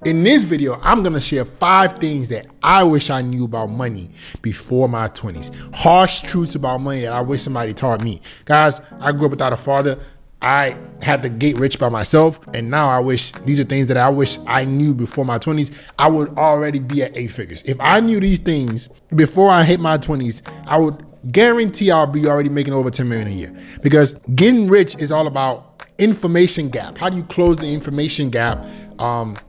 In this video, I'm gonna share 5 things that I wish I knew about money before my 20s. Harsh truths about money that I wish somebody taught me. Guys, I grew up without a father. I had to get rich by myself, and now I wish these are things that I wish I knew before my 20s. I would already be at 8 figures. If I knew these things before I hit my 20s, I would guarantee I'll be already making over 10 million a year. Because getting rich is all about information gap. How do you close the information gap?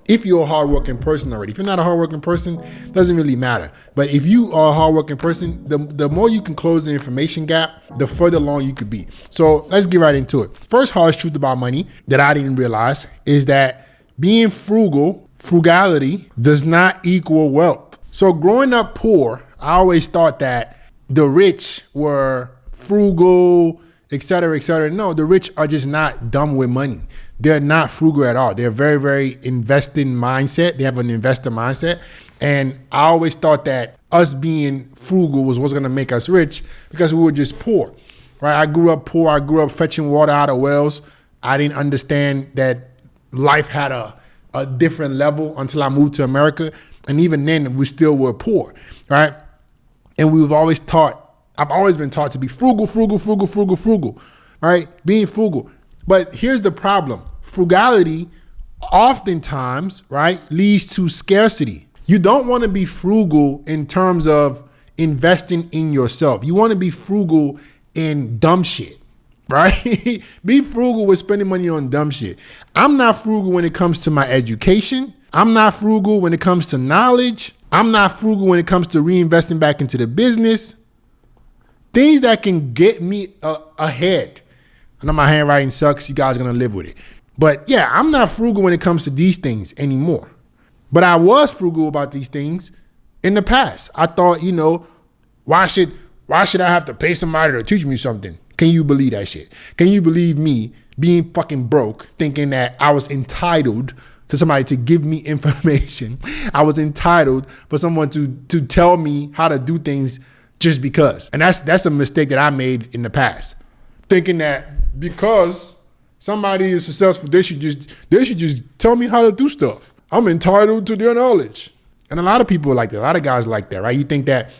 If you're a hardworking person already. If you're not a hardworking person, doesn't really matter. But if you are a hardworking person, the more you can close the information gap, the further along you could be. So let's get right into it. First harsh truth about money that I didn't realize is that being frugality does not equal wealth. So growing up poor, I always thought that the rich were frugal, etc., etc. No, the rich are just not dumb with money. They're not frugal at all. They're very, very investing mindset. They have an investor mindset. And I always thought that us being frugal was what's gonna make us rich because we were just poor, right? I grew up poor. I grew up fetching water out of wells. I didn't understand that life had a different level until I moved to America. And even then we still were poor, right? And I've always been taught to be frugal, right? Being frugal. But here's the problem. Frugality oftentimes, right, leads to scarcity. You don't want to be frugal in terms of investing in yourself. You want to be frugal in dumb shit, right? Be frugal with spending money on dumb shit. I'm not frugal when it comes to my education. I'm not frugal when it comes to knowledge. I'm not frugal when it comes to reinvesting back into the business. Things that can get me ahead. I know my handwriting sucks. You guys are going to live with it. But yeah, I'm not frugal when it comes to these things anymore. But I was frugal about these things in the past. I thought, why should I have to pay somebody to teach me something? Can you believe that shit? Can you believe me being fucking broke, thinking that I was entitled to somebody to give me information? I was entitled for someone to tell me how to do things just because. And that's a mistake that I made in the past. Thinking that because somebody is successful, they should just tell me how to do stuff. I'm entitled to their knowledge. And a lot of people like that. A lot of guys like that, right? You think that,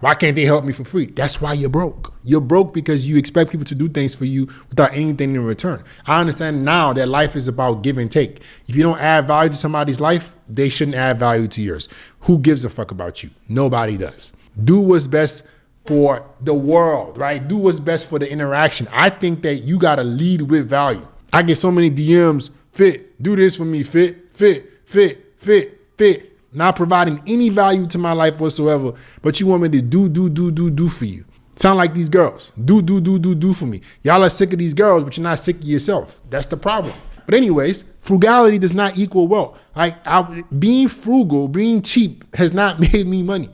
why can't they help me for free? That's why you're broke. You're broke because you expect people to do things for you without anything in return. I understand now that life is about give and take. If you don't add value to somebody's life, they shouldn't add value to yours. Who gives a fuck about you? Nobody does. Do what's best for the world, right? Do what's best for the interaction. I think that you gotta lead with value. I get so many DMs, Fit, do this for me, Fit. Not providing any value to my life whatsoever, but you want me to do for you. Sound like these girls. Do for me. Y'all are sick of these girls, but you're not sick of yourself. That's the problem. But anyways, frugality does not equal wealth. Being frugal, being cheap has not made me money.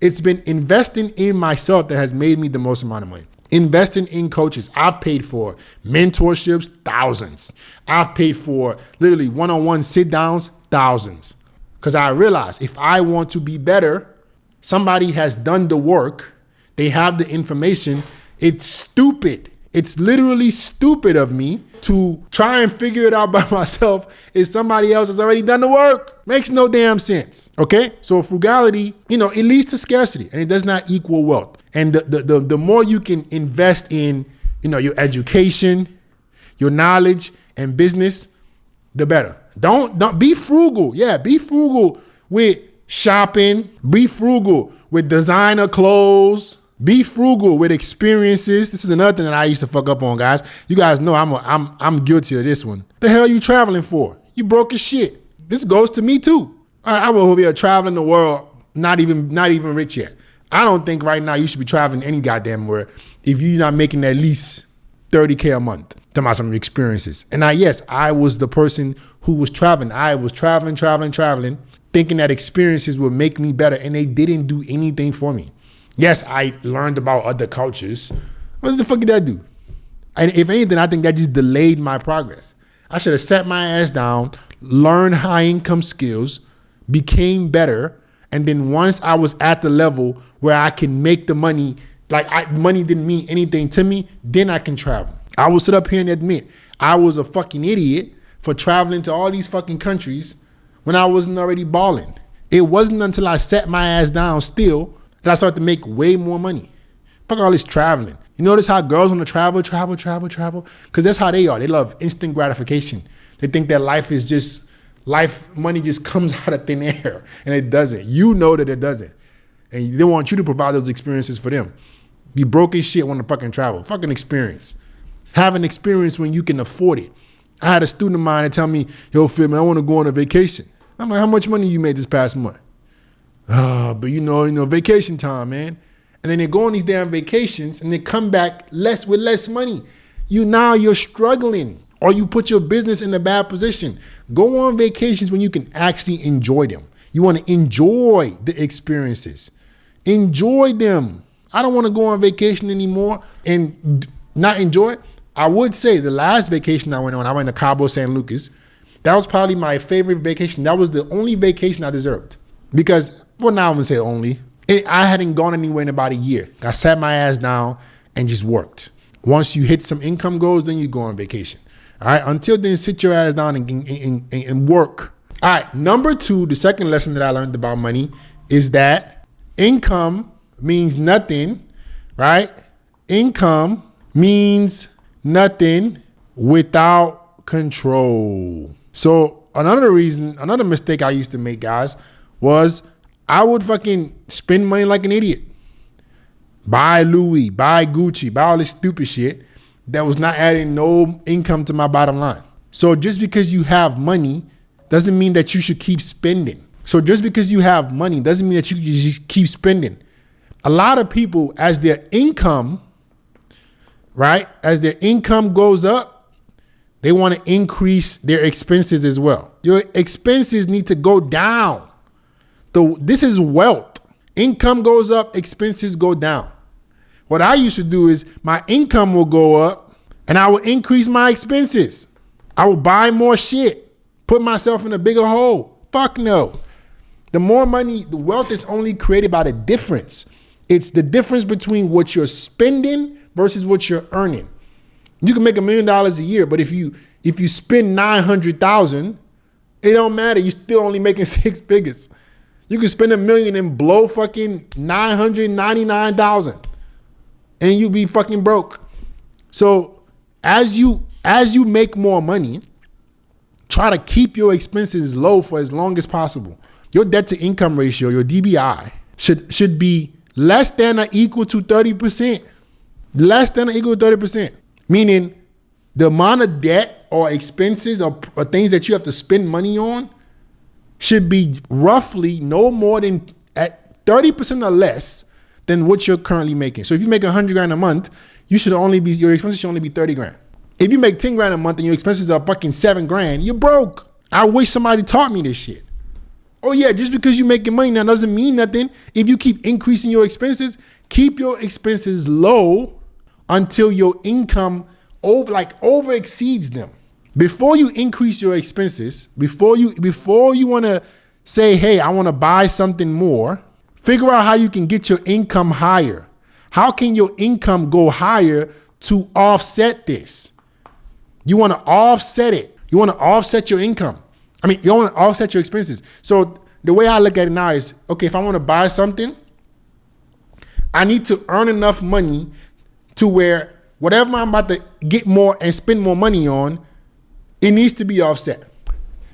It's been investing in myself that has made me the most amount of money. Investing in coaches. I've paid for mentorships, thousands. I've paid for literally one-on-one sit downs, thousands. Because I realized if I want to be better, somebody has done the work. They have the information. It's stupid. It's literally stupid of me to try and figure it out by myself if somebody else has already done the work. Makes no damn sense. Okay? So frugality, it leads to scarcity and it does not equal wealth. And the more you can invest in, your education, your knowledge and business, the better. Don't be frugal. Yeah, be frugal with shopping. Be frugal with designer clothes. Be frugal with experiences. This is another thing that I used to fuck up on, guys. You guys know I'm guilty of this one. The hell are you traveling for? You broke as shit. This goes to me too. I will be traveling the world, not even rich yet. I don't think right now you should be traveling any goddamn where if you're not making at least $30K a month. Talking about some experiences. And I was the person who was traveling. I was traveling, thinking that experiences would make me better, and they didn't do anything for me. Yes, I learned about other cultures. What the fuck did that do? And if anything, I think that just delayed my progress. I should have sat my ass down, learned high income skills, became better, and then once I was at the level where I can make the money, money didn't mean anything to me, then I can travel. I will sit up here and admit I was a fucking idiot for traveling to all these fucking countries when I wasn't already balling. It wasn't until I sat my ass down still that I started to make way more money. Fuck all this traveling. You notice how girls want to travel? Because that's how they are. They love instant gratification. They think that money just comes out of thin air, and it doesn't. You know that it doesn't. And they want you to provide those experiences for them. Be broke as shit want to fucking travel. Fucking experience. Have an experience when you can afford it. I had a student of mine that tell me, yo, Phil, man, I want to go on a vacation. I'm like, how much money you made this past month? But you know, vacation time, man. And then they go on these damn vacations and they come back with less money. You're struggling, or you put your business in a bad position. Go on vacations when you can actually enjoy them. You want to enjoy the experiences. Enjoy them. I don't want to go on vacation anymore and not enjoy it. I would say the last vacation I went to Cabo San Lucas. That was probably my favorite vacation. That was the only vacation I deserved. Because, well, now I'm going to say only. I hadn't gone anywhere in about a year. I sat my ass down and just worked. Once you hit some income goals, then you go on vacation. All right. Until then, sit your ass down and work. All right. Number 2, the second lesson that I learned about money is that income means nothing, right? Income means nothing without control. So another mistake I used to make, guys, was I would fucking spend money like an idiot. Buy Louis, buy Gucci, buy all this stupid shit that was not adding no income to my bottom line. So just because you have money doesn't mean that you should keep spending. So just because you have money doesn't mean that you just keep spending. A lot of people, as their income, right, as their income goes up, they want to increase their expenses as well. Your expenses need to go down. This is wealth. Income goes up, expenses go down. What I used to do is my income will go up and I will increase my expenses. I will buy more shit, put myself in a bigger hole. Fuck no. The more money, the wealth is only created by the difference. It's the difference between what you're spending versus what you're earning. You can make $1 million a year, but if you spend $900,000, it don't matter. You're still only making 6 figures. You can spend $1 million and blow fucking $999,000, and you be fucking broke. So as you make more money, try to keep your expenses low for as long as possible. Your debt to income ratio, your DBI, should be less than or equal to 30%. Less than or equal to 30%. Meaning the amount of debt or expenses or things that you have to spend money on should be roughly no more than at 30% or less than what you're currently making. So if you make $100,000 a month, your expenses should only be 30 grand. If you make 10 grand a month and your expenses are fucking 7 grand, you're broke. I wish somebody taught me this shit. Oh yeah, just because you're making money now doesn't mean nothing. If you keep increasing your expenses, keep your expenses low until your income over exceeds them. Before you increase your expenses, before you want to say, hey, I want to buy something more, figure out how you can get your income higher. How can your income go higher to offset this? You want to offset it. You want to offset your income. You want to offset your expenses. So the way I look at it now is, okay, if I want to buy something, I need to earn enough money to where whatever I'm about to get more and spend more money on, it needs to be offset.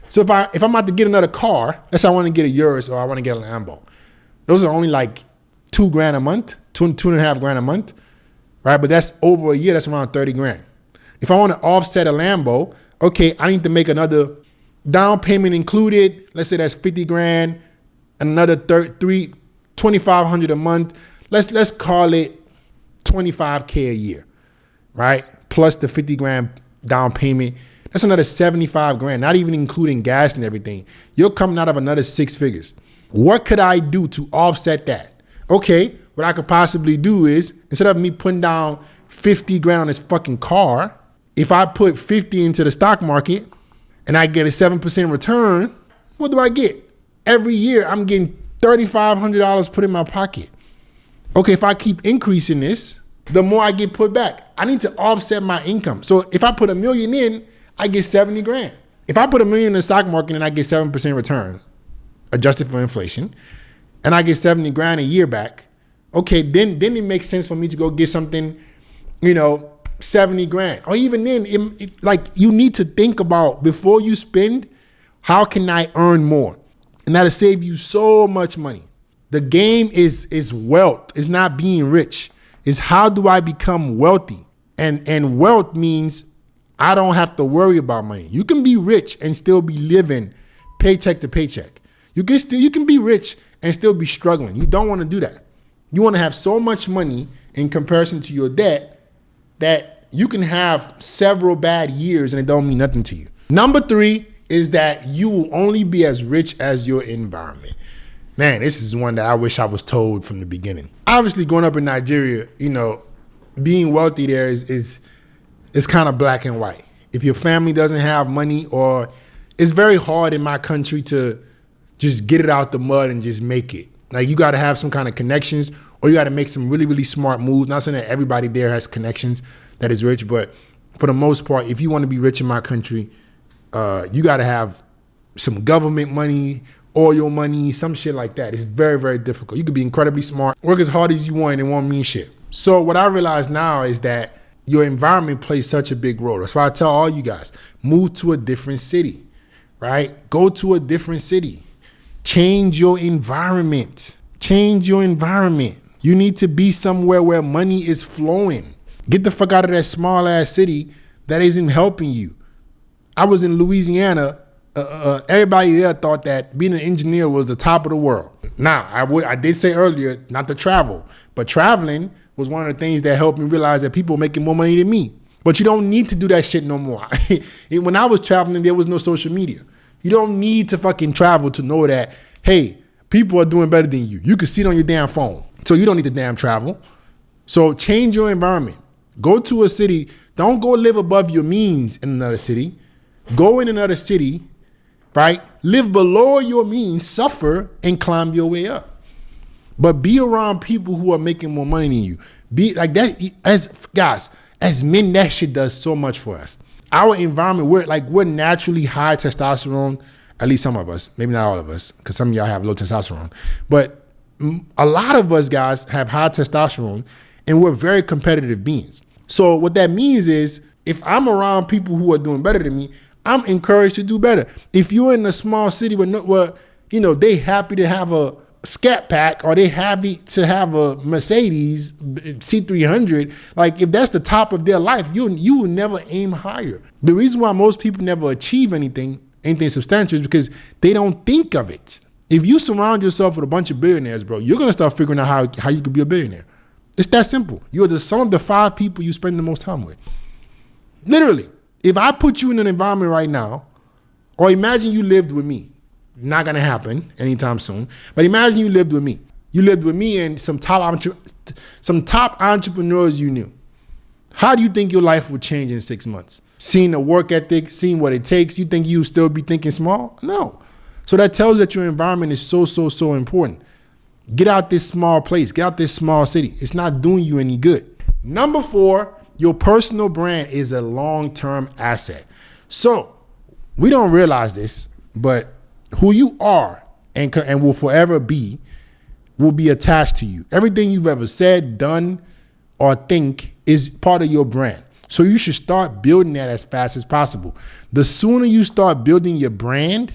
So if I'm about to get another car, let's say I want to get a Urus or I want to get a Lambo, those are only like $2,000 a month, $2.5 a month, right? But that's over a year, that's around 30 grand. If I want to offset a Lambo, okay, I need to make another down payment included. Let's say that's 50 grand, another 2,500 a month. Let's call it 25K a year, right? Plus the 50 grand down payment. That's another 75 grand, not even including gas and everything. You're coming out of another 6 figures. What could I do to offset that? Okay, what I could possibly do is, instead of me putting down 50 grand on this fucking car, if I put 50 into the stock market and I get a 7% return, what do I get? Every year I'm getting $3,500 put in my pocket. Okay, if I keep increasing this, the more I get put back. I need to offset my income. So if I put $1 million in, I get 70 grand. If I put $1 million in the stock market and I get 7% return, adjusted for inflation, and I get 70 grand a year back, okay, then it makes sense for me to go get something, 70 grand. Or even then, like you need to think about before you spend, how can I earn more? And that'll save you so much money. The game is wealth. It's not being rich. It's how do I become wealthy? And wealth means I don't have to worry about money. You can be rich and still be living paycheck to paycheck. You can be rich and still be struggling. You don't want to do that. You want to have so much money in comparison to your debt that you can have several bad years and it don't mean nothing to you. Number 3 is that you will only be as rich as your environment. Man, this is one that I wish I was told from the beginning. Obviously, growing up in Nigeria, being wealthy there is kind of black and white. If your family doesn't have money, or it's very hard in my country to just get it out the mud and just make it. Like you got to have some kind of connections, or you got to make some really, really smart moves. Not saying that everybody there has connections that is rich, but for the most part, if you want to be rich in my country, you got to have some government money, oil money, some shit like that. It's very, very difficult. You could be incredibly smart, work as hard as you want, and it won't mean shit. So what I realize now is that your environment plays such a big role. That's why I tell all you guys, move to a different city, right? Go to a different city. Change your environment. Change your environment. You need to be somewhere where money is flowing. Get the fuck out of that small ass city that isn't helping you. I was in Louisiana. Everybody there thought that being an engineer was the top of the world. Now, I did say earlier not to travel, but traveling was one of the things that helped me realize that people are making more money than me. But you don't need to do that shit no more. When I was traveling, there was no social media. You don't need to fucking travel to know that, hey, people are doing better than you. You can see it on your damn phone. So you don't need to damn travel. So change your environment. Go to a city. Don't go live above your means in another city. Go in another city, right? Live below your means, suffer, and climb your way up. But be around people who are making more money than you. Be like that. As men, that shit does so much for us. Our environment, we're naturally high testosterone. At least some of us, maybe not all of us, because some of y'all have low testosterone. But a lot of us guys have high testosterone, and we're very competitive beings. So what that means is, if I'm around people who are doing better than me, I'm encouraged to do better. If you're in a small city where they happy to have a Scat Pack, or they happy to have a Mercedes C300, like if that's the top of their life, you will never aim higher. The reason why most people never achieve anything substantial is because they don't think of it. If you surround yourself with a bunch of billionaires, bro, you're gonna start figuring out how you could be a billionaire. It's that simple. You're the sum of the 5 people you spend the most time with. Literally, if I put you in an environment right now, or imagine you lived with me. Not gonna happen anytime soon. But imagine you lived with me. You lived with me and some top entrepreneurs you knew. How do you think your life would change in 6 months? Seeing the work ethic, seeing what it takes, you think you would still be thinking small? No. So that tells you that your environment is so important. Get out this small place. Get out this small city. It's not doing you any good. Number 4, your personal brand is a long-term asset. So we don't realize this, but who you are and will forever be will be attached to you. Everything you've ever said, done, or think is part of your brand. So you should start building that as fast as possible. The sooner you start building your branding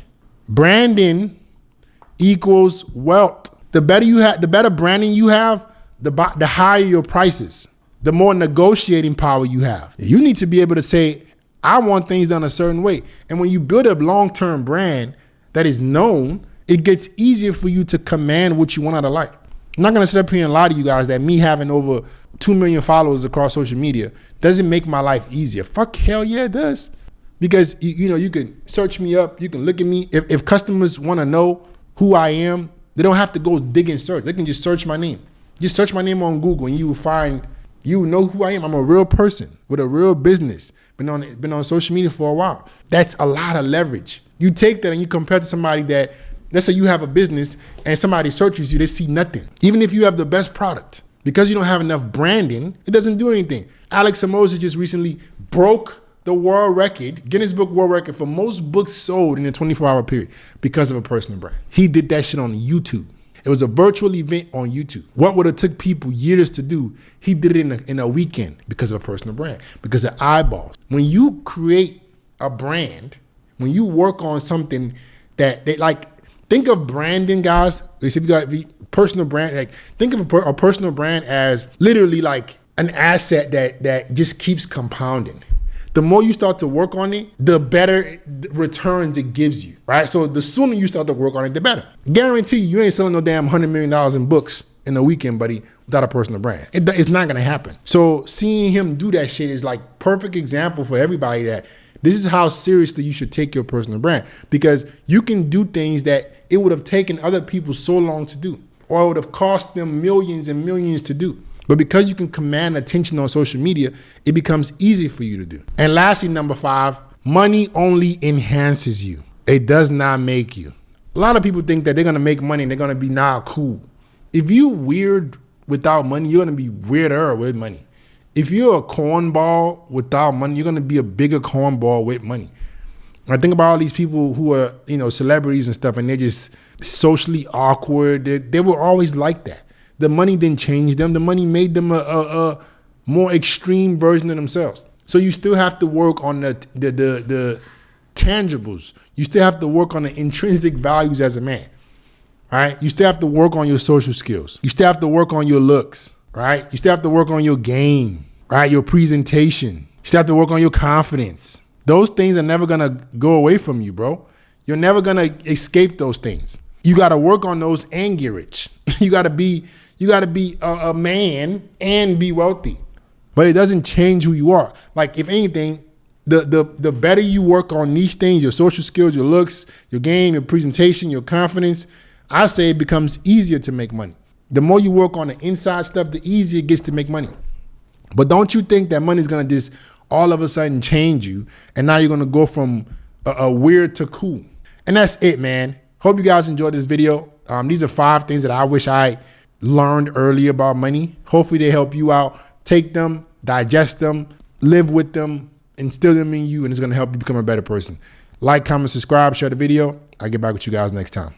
equals wealth. The better branding you have, the higher your prices, the more negotiating power you have. You need to be able to say, I want things done a certain way. And when you build a long-term brand that is known, it gets easier for you to command what you want out of life. I'm not gonna sit up here and lie to you guys that me having over 2 million followers across social media doesn't make my life easier. Fuck, hell yeah, it does. Because you can search me up, you can look at me. If customers wanna know who I am, they don't have to go dig and search. They can just search my name. Just search my name on Google and you will know who I am. I'm a real person with a real business. Been on social media for a while. That's a lot of leverage. You take that and you compare to somebody that, let's say you have a business and somebody searches you, they see nothing. Even if you have the best product, because you don't have enough branding, it doesn't do anything. Alex Samosa just recently broke the world record, Guinness Book World Record for most books sold in a 24-hour period because of a personal brand. He did that shit on YouTube. It was a virtual event on YouTube. What would have took people years to do, he did it in a weekend because of a personal brand, because of eyeballs. When you create a brand, when you work on something that they like, think of branding, guys. If you got the personal brand, like think of a personal brand as literally like an asset that just keeps compounding. The more you start to work on it, the better returns it gives you, right? So the sooner you start to work on it, the better. Guarantee you ain't selling no damn $100 million in books in a weekend, buddy, without a personal brand. It's not gonna happen. So seeing him do that shit is like perfect example for everybody that this is how seriously you should take your personal brand, because you can do things that it would have taken other people so long to do, or it would have cost them millions and millions to do. But because you can command attention on social media, it becomes easy for you to do. And lastly, number 5, money only enhances you. It does not make you. A lot of people think that they're gonna make money and they're gonna be now cool. If you weird without money, you're gonna be weirder with money. If you're a cornball without money, you're gonna be a bigger cornball with money. I think about all these people who are, celebrities and stuff, and they're just socially awkward. They were always like that. The money didn't change them. The money made them a more extreme version of themselves. So you still have to work on the tangibles. You still have to work on the intrinsic values as a man, right? You still have to work on your social skills. You still have to work on your looks, right? You still have to work on your game, right? Your presentation. You still have to work on your confidence. Those things are never gonna go away from you, bro. You're never gonna escape those things. You gotta work on those and get rich. You gotta be a man and be wealthy. But it doesn't change who you are. Like, if anything, the better you work on these things, your social skills, your looks, your game, your presentation, your confidence, I say it becomes easier to make money. The more you work on the inside stuff, the easier it gets to make money. But don't you think that money is gonna just all of a sudden change you, and now you're gonna go from a weird to cool. And that's it, man. Hope you guys enjoyed this video. These are 5 things that I wish I learned early about money. Hopefully they help you out. Take them, digest them, live with them, instill them in you, and it's gonna help you become a better person. Like, comment, subscribe, share the video. I'll get back with you guys next time.